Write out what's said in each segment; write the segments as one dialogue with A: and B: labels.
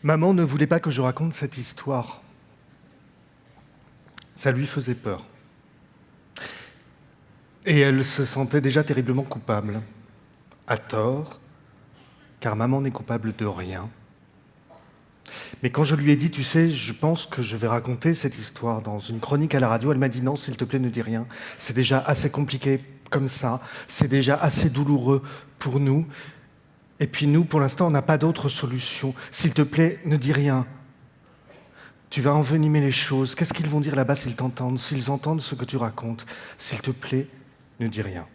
A: Maman ne voulait pas que je raconte cette histoire. Ça lui faisait peur. Et elle se sentait déjà terriblement coupable. À tort, car maman n'est coupable de rien. Mais quand je lui ai dit, tu sais, je pense que je vais raconter cette histoire dans une chronique à la radio, elle m'a dit non, s'il te plaît, ne dis rien. C'est déjà assez compliqué comme ça, c'est déjà assez douloureux pour nous. Et puis nous, pour l'instant, on n'a pas d'autre solution. S'il te plaît, ne dis rien. Tu vas envenimer les choses. Qu'est-ce qu'ils vont dire là-bas s'ils t'entendent, s'ils entendent ce que tu racontes? S'il te plaît, ne dis rien.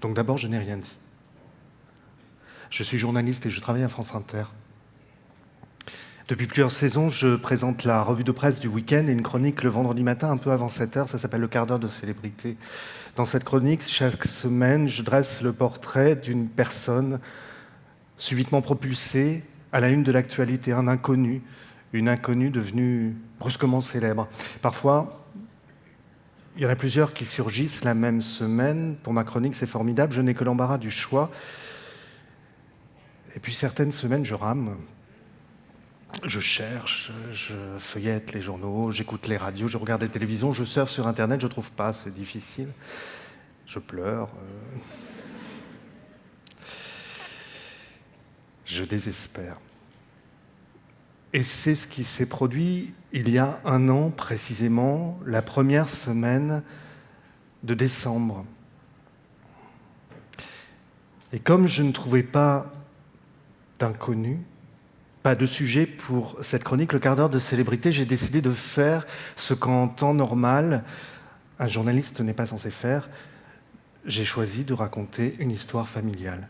A: Donc d'abord, je n'ai rien dit. Je suis journaliste et je travaille à France Inter. Depuis plusieurs saisons, je présente la revue de presse du week-end et une chronique le vendredi matin, un peu avant 7h. Ça s'appelle le quart d'heure de célébrité. Dans cette chronique, chaque semaine, je dresse le portrait d'une personne subitement propulsée à la une de l'actualité, un inconnu, une inconnue devenue brusquement célèbre. Parfois, il y en a plusieurs qui surgissent la même semaine. Pour ma chronique, c'est formidable, je n'ai que l'embarras du choix. Et puis certaines semaines, je rame. Je cherche, je feuillette les journaux, j'écoute les radios, je regarde la télévision, je surfe sur Internet, je ne trouve pas, c'est difficile. Je pleure. Je désespère. Et c'est ce qui s'est produit il y a 1 an précisément, la première semaine de décembre. Et comme je ne trouvais pas d'inconnu, pas de sujet pour cette chronique, le quart d'heure de célébrité, j'ai décidé de faire ce qu'en temps normal, un journaliste n'est pas censé faire. J'ai choisi de raconter une histoire familiale.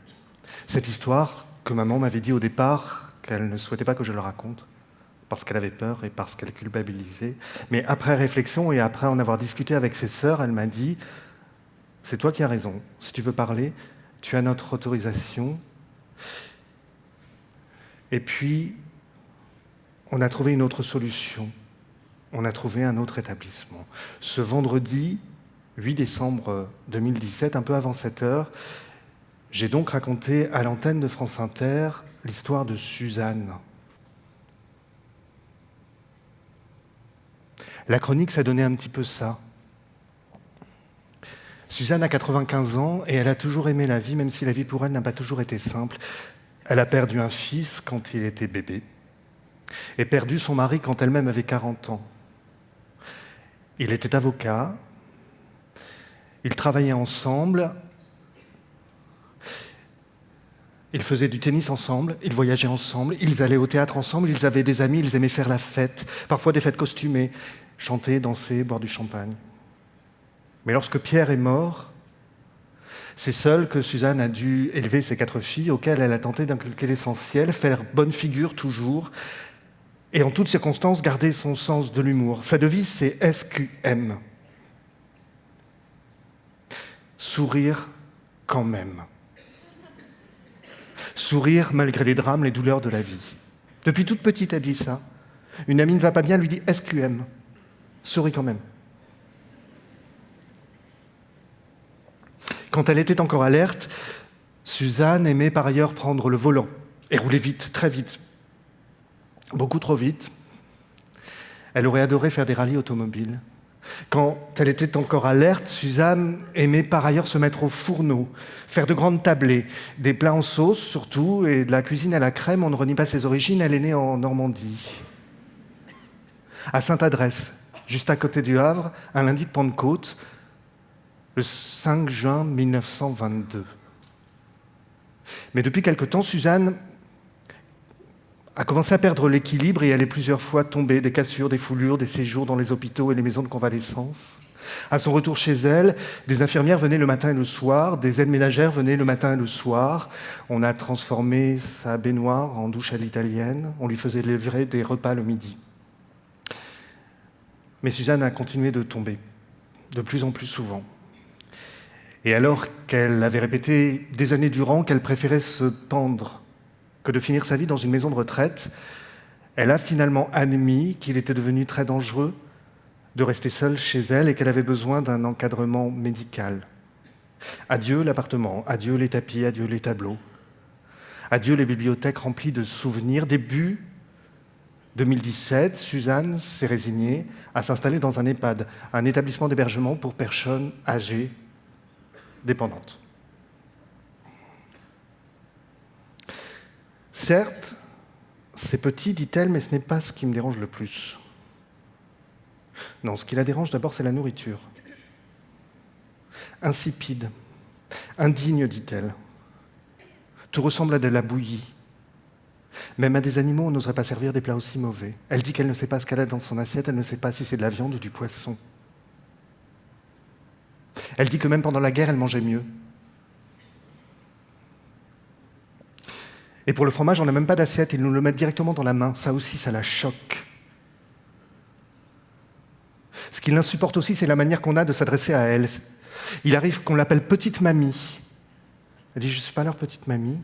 A: Cette histoire que maman m'avait dit au départ qu'elle ne souhaitait pas que je le raconte, parce qu'elle avait peur et parce qu'elle culpabilisait. Mais après réflexion et après en avoir discuté avec ses sœurs, elle m'a dit « C'est toi qui as raison. Si tu veux parler, tu as notre autorisation. » Et puis, on a trouvé une autre solution. On a trouvé un autre établissement. Ce vendredi 8 décembre 2017, un peu avant 7h, j'ai donc raconté à l'antenne de France Inter l'histoire de Suzanne. La chronique, ça donnait un petit peu ça. Suzanne a 95 ans et elle a toujours aimé la vie, même si la vie pour elle n'a pas toujours été simple. Elle a perdu un fils quand il était bébé et perdu son mari quand elle-même avait 40 ans. Il était avocat, ils travaillaient ensemble, ils faisaient du tennis ensemble, ils voyageaient ensemble, ils allaient au théâtre ensemble, ils avaient des amis, ils aimaient faire la fête, parfois des fêtes costumées, chanter, danser, boire du champagne. Mais lorsque Pierre est mort, c'est seule que Suzanne a dû élever ses 4 filles, auxquelles elle a tenté d'inculquer l'essentiel, faire bonne figure toujours, et en toutes circonstances garder son sens de l'humour. Sa devise, c'est SQM. Sourire quand même. Sourire malgré les drames, les douleurs de la vie. Depuis toute petite, elle dit ça. Une amie ne va pas bien, elle lui dit SQM. Souris quand même. Quand elle était encore alerte, Suzanne aimait par ailleurs prendre le volant et rouler vite, très vite. Beaucoup trop vite. Elle aurait adoré faire des rallyes automobiles. Quand elle était encore alerte, Suzanne aimait par ailleurs se mettre au fourneau, faire de grandes tablées, des plats en sauce surtout, et de la cuisine à la crème. On ne renie pas ses origines, elle est née en Normandie. À Sainte-Adresse, juste à côté du Havre, un lundi de Pentecôte, le 5 juin 1922. Mais depuis quelque temps, Suzanne a commencé à perdre l'équilibre et elle est plusieurs fois tombée, des cassures, des foulures, des séjours dans les hôpitaux et les maisons de convalescence. À son retour chez elle, des infirmières venaient le matin et le soir, des aides ménagères venaient le matin et le soir. On a transformé sa baignoire en douche à l'italienne, on lui faisait livrer des repas le midi. Mais Suzanne a continué de tomber, de plus en plus souvent. Et alors qu'elle avait répété des années durant qu'elle préférait se pendre que de finir sa vie dans une maison de retraite, elle a finalement admis qu'il était devenu très dangereux de rester seule chez elle et qu'elle avait besoin d'un encadrement médical. Adieu l'appartement, adieu les tapis, adieu les tableaux. Adieu les bibliothèques remplies de souvenirs. Début 2017, Suzanne s'est résignée à s'installer dans un EHPAD, un établissement d'hébergement pour personnes âgées dépendantes. Certes, c'est petit, dit-elle, mais ce n'est pas ce qui me dérange le plus. Non, ce qui la dérange d'abord, c'est la nourriture. Insipide, indigne, dit-elle. Tout ressemble à de la bouillie. Même à des animaux, on n'oserait pas servir des plats aussi mauvais. Elle dit qu'elle ne sait pas ce qu'elle a dans son assiette, elle ne sait pas si c'est de la viande ou du poisson. Elle dit que même pendant la guerre, elle mangeait mieux. Et pour le fromage, on n'a même pas d'assiette, ils nous le mettent directement dans la main. Ça aussi, ça la choque. Ce qui l'insupporte aussi, c'est la manière qu'on a de s'adresser à elle. Il arrive qu'on l'appelle petite mamie. Elle dit, je ne suis pas leur petite mamie.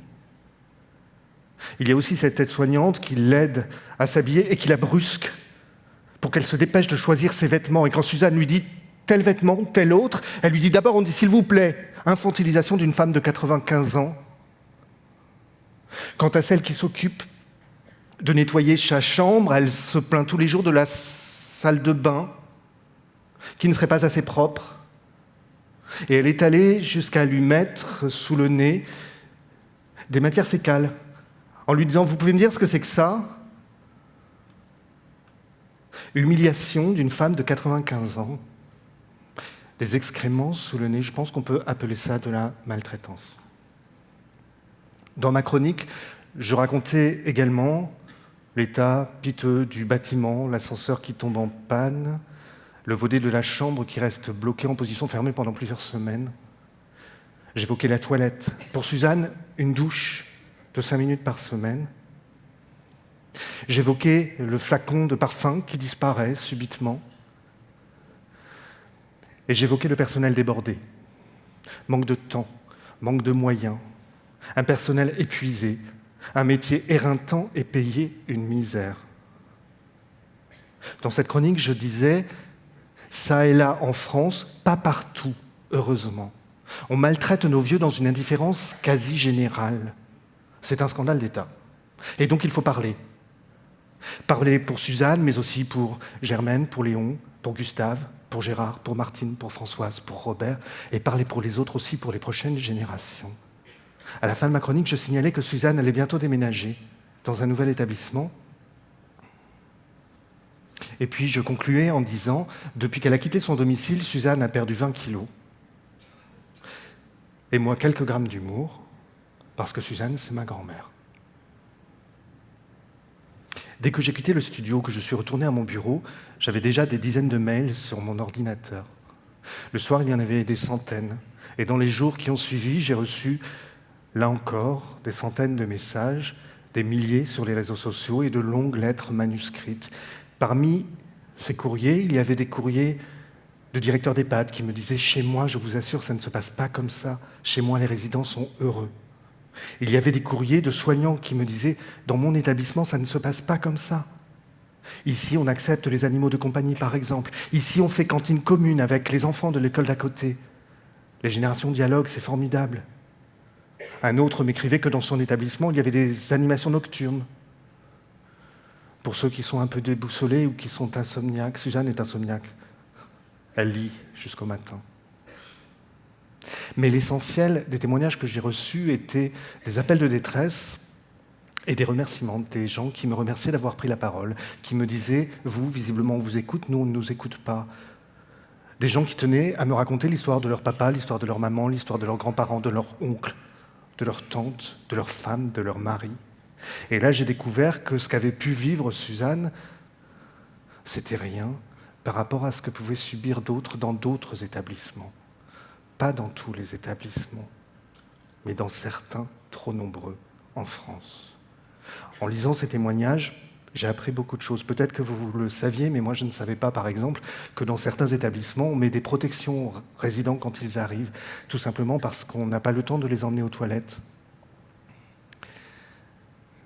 A: Il y a aussi cette aide-soignante qui l'aide à s'habiller et qui la brusque pour qu'elle se dépêche de choisir ses vêtements. Et quand Suzanne lui dit tel vêtement, tel autre, elle lui dit d'abord, on dit s'il vous plaît, infantilisation d'une femme de 95 ans. Quant à celle qui s'occupe de nettoyer sa chambre, elle se plaint tous les jours de la salle de bain, qui ne serait pas assez propre. Et elle est allée jusqu'à lui mettre sous le nez des matières fécales, en lui disant « Vous pouvez me dire ce que c'est que ça ?» Humiliation d'une femme de 95 ans. Des excréments sous le nez, je pense qu'on peut appeler ça de la maltraitance. Dans ma chronique, je racontais également l'état piteux du bâtiment, l'ascenseur qui tombe en panne, le volet de la chambre qui reste bloqué en position fermée pendant plusieurs semaines. J'évoquais la toilette. Pour Suzanne, une douche de 5 minutes par semaine. J'évoquais le flacon de parfum qui disparaît subitement. Et j'évoquais le personnel débordé. Manque de temps, manque de moyens, un personnel épuisé, un métier éreintant et payé une misère. Dans cette chronique, je disais, ça et là en France, pas partout, heureusement. On maltraite nos vieux dans une indifférence quasi générale. C'est un scandale d'État. Et donc il faut parler. Parler pour Suzanne, mais aussi pour Germaine, pour Léon, pour Gustave, pour Gérard, pour Martine, pour Françoise, pour Robert, et parler pour les autres aussi, pour les prochaines générations. À la fin de ma chronique, je signalais que Suzanne allait bientôt déménager dans un nouvel établissement. Et puis je concluais en disant, depuis qu'elle a quitté son domicile, Suzanne a perdu 20 kilos. Et moi, quelques grammes d'humour, parce que Suzanne, c'est ma grand-mère. Dès que j'ai quitté le studio, que je suis retourné à mon bureau, j'avais déjà des dizaines de mails sur mon ordinateur. Le soir, il y en avait des centaines. Et dans les jours qui ont suivi, j'ai reçu, là encore, des centaines de messages, des milliers sur les réseaux sociaux et de longues lettres manuscrites. Parmi ces courriers, il y avait des courriers de directeurs d'EHPAD qui me disaient « Chez moi, je vous assure, ça ne se passe pas comme ça. Chez moi, les résidents sont heureux. » Il y avait des courriers de soignants qui me disaient « Dans mon établissement, ça ne se passe pas comme ça. Ici, on accepte les animaux de compagnie, par exemple. Ici, on fait cantine commune avec les enfants de l'école d'à côté. Les générations dialoguent, c'est formidable. » Un autre m'écrivait que dans son établissement, il y avait des animations nocturnes. Pour ceux qui sont un peu déboussolés ou qui sont insomniaques, Suzanne est insomniaque. Elle lit jusqu'au matin. Mais l'essentiel des témoignages que j'ai reçus étaient des appels de détresse et des remerciements, des gens qui me remerciaient d'avoir pris la parole, qui me disaient « Vous, visiblement, on vous écoute, nous, on ne nous écoute pas ». Des gens qui tenaient à me raconter l'histoire de leur papa, l'histoire de leur maman, l'histoire de leurs grands-parents, de leur oncle, de leur tante, de leur femme, de leur mari. Et là, j'ai découvert que ce qu'avait pu vivre Suzanne, c'était rien par rapport à ce que pouvaient subir d'autres dans d'autres établissements. Pas dans tous les établissements, mais dans certains trop nombreux en France. En lisant ces témoignages, j'ai appris beaucoup de choses. Peut-être que vous le saviez, mais moi je ne savais pas, par exemple, que dans certains établissements, on met des protections aux résidents quand ils arrivent, tout simplement parce qu'on n'a pas le temps de les emmener aux toilettes.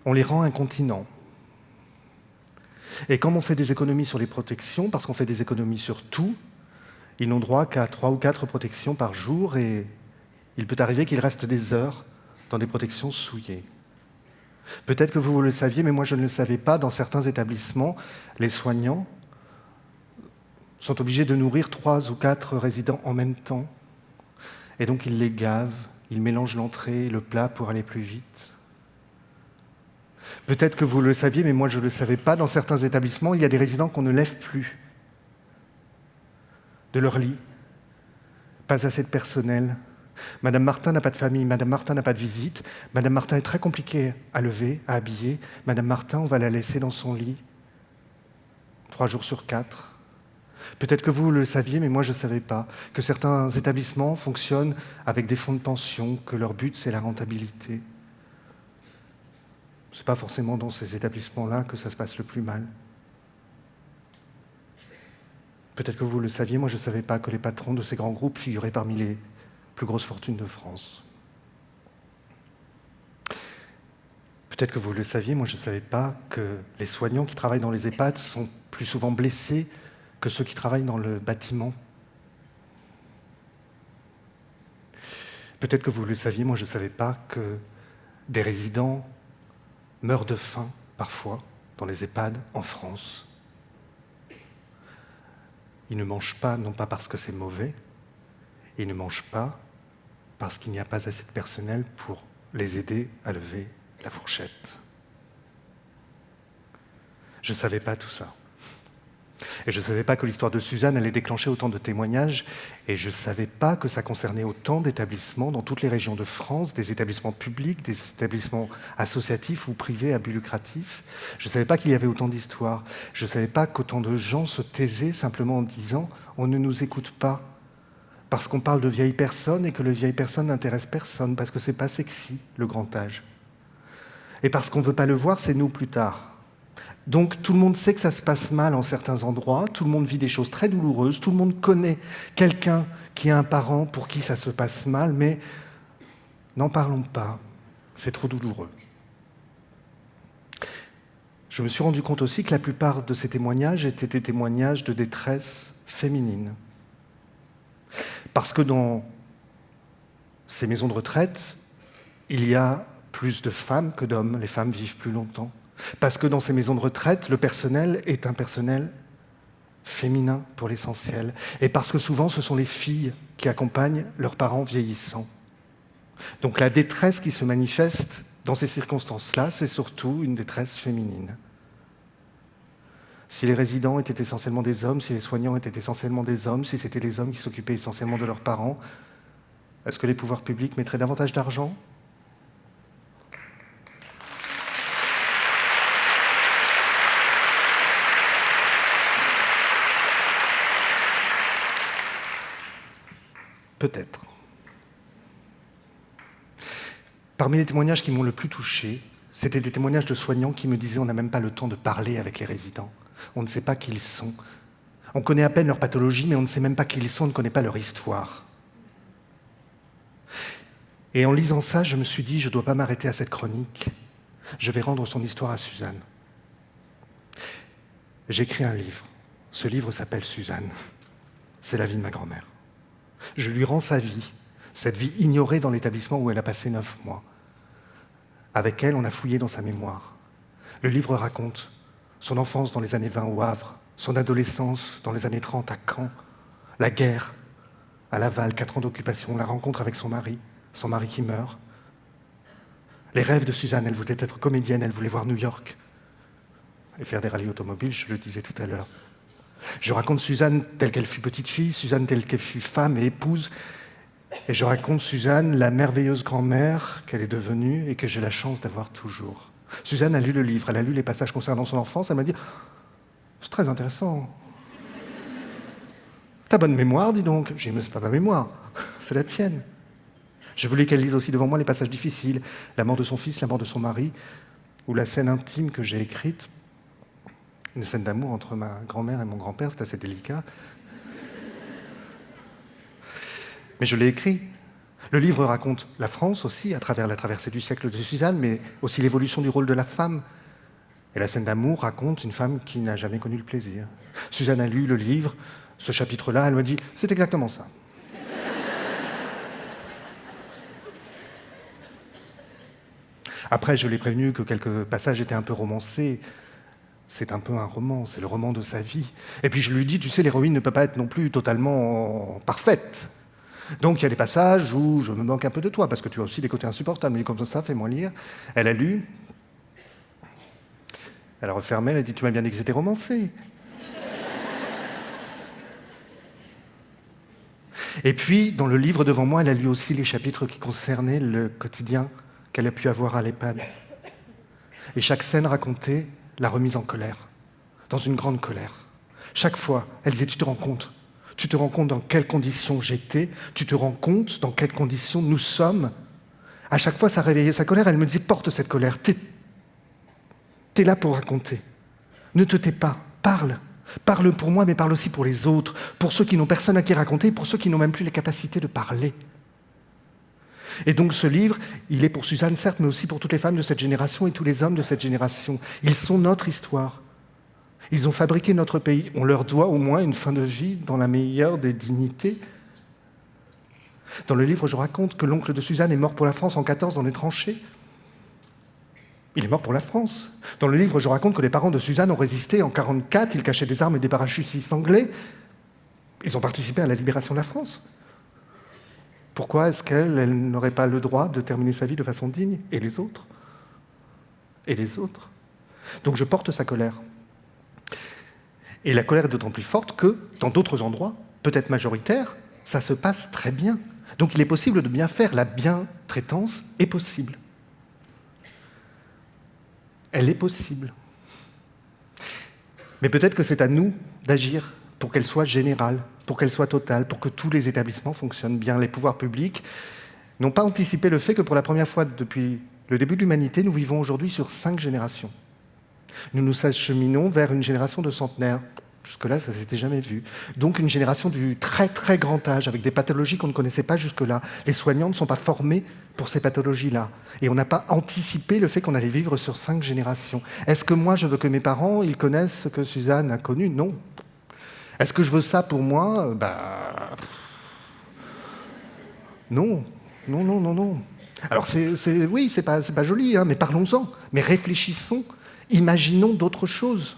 A: On les rend incontinents. Et comme on fait des économies sur les protections, parce qu'on fait des économies sur tout, ils n'ont droit qu'à 3 ou 4 protections par jour et il peut arriver qu'il reste des heures dans des protections souillées. Peut-être que vous le saviez, mais moi je ne le savais pas. Dans certains établissements, les soignants sont obligés de nourrir 3 ou 4 résidents en même temps. Et donc ils les gavent, ils mélangent l'entrée et le plat pour aller plus vite. Peut-être que vous le saviez, mais moi je ne le savais pas. Dans certains établissements, il y a des résidents qu'on ne lève plus de leur lit. Pas assez de personnel. Madame Martin n'a pas de famille, Madame Martin n'a pas de visite. Madame Martin est très compliquée à lever, à habiller. Madame Martin, on va la laisser dans son lit 3 jours sur 4. Peut-être que vous le saviez, mais moi je ne savais pas, que certains établissements fonctionnent avec des fonds de pension, que leur but c'est la rentabilité. Ce n'est pas forcément dans ces établissements-là que ça se passe le plus mal. Peut-être que vous le saviez, moi je ne savais pas que les patrons de ces grands groupes figuraient parmi les plus grosses fortunes de France. Peut-être que vous le saviez, moi je ne savais pas que les soignants qui travaillent dans les EHPAD sont plus souvent blessés que ceux qui travaillent dans le bâtiment. Peut-être que vous le saviez, moi je ne savais pas que des résidents meurent de faim, parfois, dans les EHPAD en France. Ils ne mangent pas, non pas parce que c'est mauvais, ils ne mangent pas parce qu'il n'y a pas assez de personnel pour les aider à lever la fourchette. Je ne savais pas tout ça. Et je ne savais pas que l'histoire de Suzanne allait déclencher autant de témoignages, et je ne savais pas que ça concernait autant d'établissements dans toutes les régions de France, des établissements publics, des établissements associatifs ou privés à but lucratif. Je ne savais pas qu'il y avait autant d'histoires. Je ne savais pas qu'autant de gens se taisaient simplement en disant « on ne nous écoute pas ». Parce qu'on parle de vieilles personnes et que les vieilles personnes n'intéressent personne, parce que c'est pas sexy, le grand âge. Et parce qu'on ne veut pas le voir, c'est nous plus tard. Donc tout le monde sait que ça se passe mal en certains endroits, tout le monde vit des choses très douloureuses, tout le monde connaît quelqu'un qui a un parent pour qui ça se passe mal, mais n'en parlons pas, c'est trop douloureux. Je me suis rendu compte aussi que la plupart de ces témoignages étaient des témoignages de détresse féminine. Parce que dans ces maisons de retraite, il y a plus de femmes que d'hommes, les femmes vivent plus longtemps. Parce que dans ces maisons de retraite, le personnel est un personnel féminin pour l'essentiel. Et parce que souvent, ce sont les filles qui accompagnent leurs parents vieillissants. Donc la détresse qui se manifeste dans ces circonstances-là, c'est surtout une détresse féminine. Si les résidents étaient essentiellement des hommes, si les soignants étaient essentiellement des hommes, si c'était les hommes qui s'occupaient essentiellement de leurs parents, est-ce que les pouvoirs publics mettraient davantage d'argent ? Peut-être. Parmi les témoignages qui m'ont le plus touché, c'était des témoignages de soignants qui me disaient « on n'a même pas le temps de parler avec les résidents. On ne sait pas qui ils sont. On connaît à peine leur pathologie, mais on ne sait même pas qui ils sont, on ne connaît pas leur histoire. » Et en lisant ça, je me suis dit « je ne dois pas m'arrêter à cette chronique. Je vais rendre son histoire à Suzanne. » J'ai écrit un livre. Ce livre s'appelle « Suzanne. C'est la vie de ma grand-mère. » Je lui rends sa vie, cette vie ignorée dans l'établissement où elle a passé 9 mois. Avec elle, on a fouillé dans sa mémoire. Le livre raconte son enfance dans les années 20 au Havre, son adolescence dans les années 30 à Caen, la guerre à Laval, 4 ans d'occupation, la rencontre avec son mari qui meurt. Les rêves de Suzanne, elle voulait être comédienne, elle voulait voir New York et faire des rallyes automobiles, je le disais tout à l'heure. Je raconte Suzanne telle qu'elle fut petite fille, Suzanne telle qu'elle fut femme et épouse, et je raconte Suzanne, la merveilleuse grand-mère qu'elle est devenue et que j'ai la chance d'avoir toujours. Suzanne a lu le livre, elle a lu les passages concernant son enfance, elle m'a dit « c'est très intéressant. T'as bonne mémoire, dis donc. » J'ai dit « mais c'est pas ma mémoire, c'est la tienne. » Je voulais qu'elle lise aussi devant moi les passages difficiles, la mort de son fils, la mort de son mari, ou la scène intime que j'ai écrite. Une scène d'amour entre ma grand-mère et mon grand-père, c'est assez délicat. Mais je l'ai écrit. Le livre raconte la France aussi, à travers la traversée du siècle de Suzanne, mais aussi l'évolution du rôle de la femme. Et la scène d'amour raconte une femme qui n'a jamais connu le plaisir. Suzanne a lu le livre, ce chapitre-là, elle m'a dit « c'est exactement ça ». Après, je l'ai prévenu que quelques passages étaient un peu romancés. C'est un peu un roman, c'est le roman de sa vie. Et puis je lui dis, tu sais, l'héroïne ne peut pas être non plus totalement parfaite. Donc il y a des passages où je me moque un peu de toi, parce que tu as aussi des côtés insupportables. Mais comme ça, fais-moi lire. Elle a lu. Elle a refermé, elle a dit, tu m'as bien dit que c'était romancé. Et puis, dans le livre devant moi, elle a lu aussi les chapitres qui concernaient le quotidien qu'elle a pu avoir à l'EHPAD. Et chaque scène racontait la remise en colère, dans une grande colère. Chaque fois, elle disait, tu te rends compte dans quelles conditions j'étais, tu te rends compte dans quelles conditions nous sommes. À chaque fois, ça réveillait sa colère, elle me disait, porte cette colère, t'es là pour raconter. Ne te tais pas, parle. Parle pour moi, mais parle aussi pour les autres, pour ceux qui n'ont personne à qui raconter, pour ceux qui n'ont même plus les capacités de parler. Et donc ce livre, il est pour Suzanne, certes, mais aussi pour toutes les femmes de cette génération et tous les hommes de cette génération. Ils sont notre histoire. Ils ont fabriqué notre pays. On leur doit au moins une fin de vie dans la meilleure des dignités. Dans le livre, je raconte que l'oncle de Suzanne est mort pour la France en 14 dans les tranchées. Il est mort pour la France. Dans le livre, je raconte que les parents de Suzanne ont résisté en 1944, ils cachaient des armes et des parachutistes anglais. Ils ont participé à la libération de la France. Pourquoi est-ce qu'elle n'aurait pas le droit de terminer sa vie de façon digne? Et les autres? Et les autres? Donc je porte sa colère. Et la colère est d'autant plus forte que, dans d'autres endroits, peut-être majoritaires, ça se passe très bien. Donc il est possible de bien faire. La bientraitance est possible. Elle est possible. Mais peut-être que c'est à nous d'agir pour qu'elle soit générale, pour qu'elle soit totale, pour que tous les établissements fonctionnent bien. Les pouvoirs publics n'ont pas anticipé le fait que pour la première fois depuis le début de l'humanité, nous vivons aujourd'hui sur 5 générations. Nous nous acheminons vers une génération de centenaires. Jusque-là, ça ne s'était jamais vu. Donc une génération du très très grand âge, avec des pathologies qu'on ne connaissait pas jusque-là. Les soignants ne sont pas formés pour ces pathologies-là. Et on n'a pas anticipé le fait qu'on allait vivre sur 5 générations. Est-ce que moi, je veux que mes parents, ils connaissent ce que Suzanne a connu? Non. Est-ce que je veux ça pour moi? Non. Non, non, non, non. Alors oui, c'est pas joli, hein, mais parlons-en. Mais réfléchissons. Imaginons d'autres choses.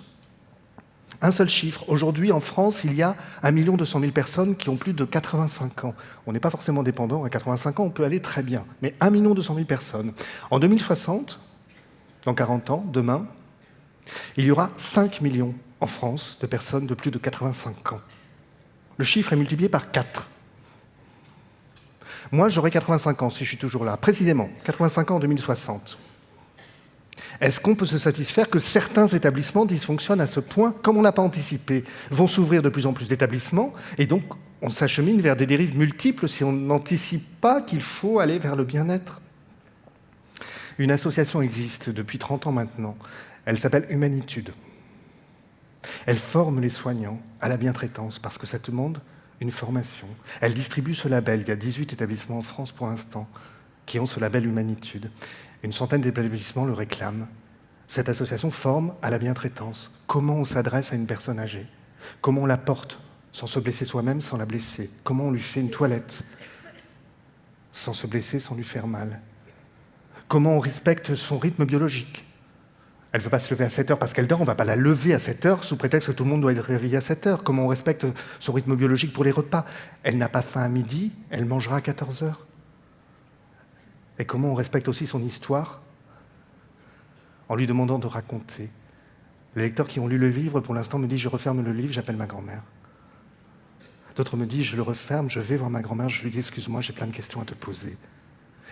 A: Un seul chiffre. Aujourd'hui, en France, il y a 1 200 000 personnes qui ont plus de 85 ans. On n'est pas forcément dépendant. À 85 ans, on peut aller très bien. Mais 1 200 000 personnes. En 2060, dans 40 ans, demain, il y aura 5 millions en France de personnes de plus de 85 ans. Le chiffre est multiplié par 4. Moi, j'aurai 85 ans si je suis toujours là. Précisément, 85 ans en 2060. Est-ce qu'on peut se satisfaire que certains établissements dysfonctionnent à ce point, comme on n'a pas anticipé, vont s'ouvrir de plus en plus d'établissements, et donc on s'achemine vers des dérives multiples si on n'anticipe pas qu'il faut aller vers le bien-être? Une association existe depuis 30 ans maintenant. Elle s'appelle Humanitude. Elle forme les soignants à la bientraitance parce que ça demande une formation. Elle distribue ce label. Il y a 18 établissements en France pour l'instant qui ont ce label Humanitude. Une centaine d'établissements le réclament. Cette association forme à la bientraitance. Comment on s'adresse à une personne âgée? Comment on la porte sans se blesser soi-même, sans la blesser? Comment on lui fait une toilette sans se blesser, sans lui faire mal? Comment on respecte son rythme biologique? Elle ne veut pas se lever à 7 heures parce qu'elle dort, on ne va pas la lever à 7 heures sous prétexte que tout le monde doit être réveillé à 7 heures. Comment on respecte son rythme biologique pour les repas? Elle n'a pas faim à midi, elle mangera à 14 heures. Et comment on respecte aussi son histoire en lui demandant de raconter. Les lecteurs qui ont lu le livre, pour l'instant, me disent « je referme le livre, j'appelle ma grand-mère ». D'autres me disent « je le referme, je vais voir ma grand-mère, je lui dis « excuse-moi, j'ai plein de questions à te poser ».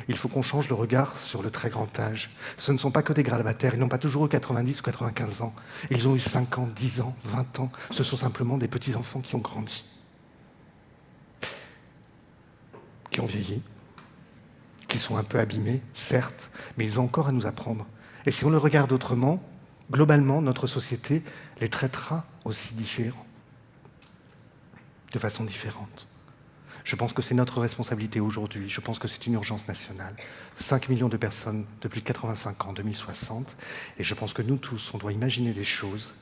A: Il faut qu'on change le regard sur le très grand âge. Ce ne sont pas que des grabataires, ils n'ont pas toujours eu 90 ou 95 ans. Ils ont eu 5 ans, 10 ans, 20 ans. Ce sont simplement des petits-enfants qui ont grandi, qui ont vieilli, qui sont un peu abîmés, certes, mais ils ont encore à nous apprendre. Et si on le regarde autrement, globalement, notre société les traitera aussi différents, de façon différente. Je pense que c'est notre responsabilité aujourd'hui, je pense que c'est une urgence nationale. 5 millions de personnes de plus de 85 ans en 2060, et je pense que nous tous, on doit imaginer des choses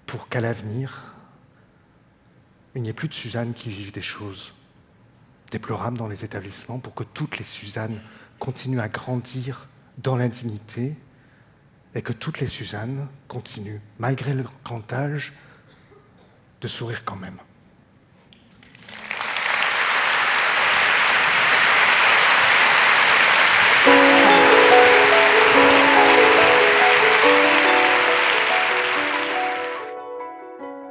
A: pour qu'à l'avenir, il n'y ait plus de Suzanne qui vivent des choses déplorables dans les établissements, pour que toutes les Suzannes continuent à grandir dans l'indignité, et que toutes les Suzanne continuent, malgré leur grand âge, de sourire quand même.